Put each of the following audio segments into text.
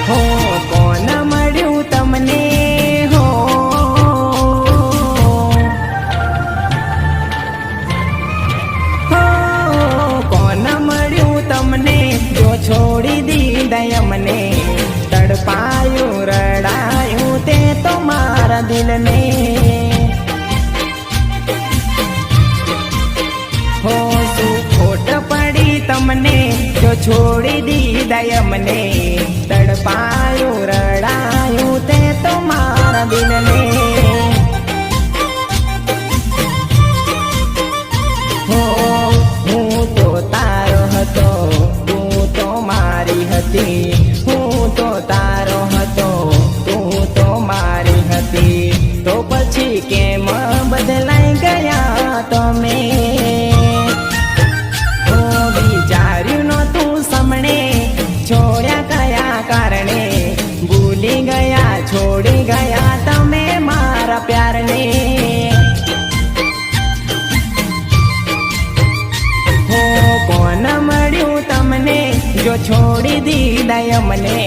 हो कोण मळ्यु तमने हो हो कोण मळ्यु तमने जो छोड़ी दीधा अमने तड़पायु रड़ायु ते तो मारा दिल ने हो शू खोट पड़ी तमने जो छोड़ी दीधा अमने तड़पायु रड़ायु ते तो मारा दिल ने हो हूँ तो तारो हतो तू तो मारी हती हूँ तो तारो हतो तू तो मारी हती तो पछी केम बदलाई गया तो मैं विचार्यु न तू समणे छोड़्या कया कारणे भूली गया छोड़ी गया तमे मारा प्यार ने हो कोण मळ्यु तमने जो छोड़ी दीधा अमने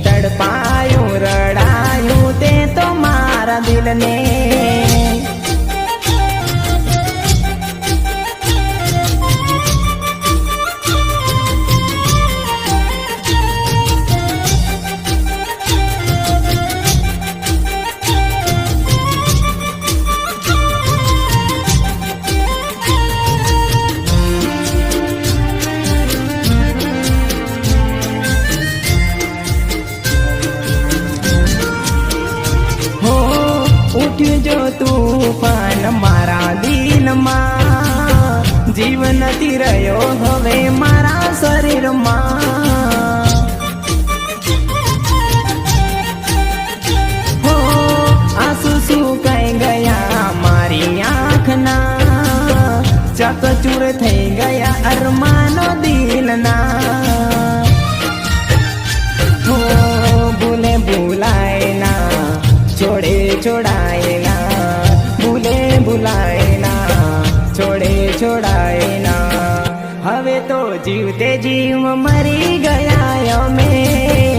तड़पायु रड़ायु ते तो मारा दिल ने उठ्यु जो तूफान मारा दिल में जीवन नथी रह्यो हवे मारा शरीर में हो आंसू सुकाई गया मारी आँखना चकचूर थई गया अरमानो दिलना हो भूले भूलाए ना छोड़े छोड़ाए ना भूले भुलाए ना छोड़े छोड़ाए ना हवे तो जीवते जीव मरी गया मैं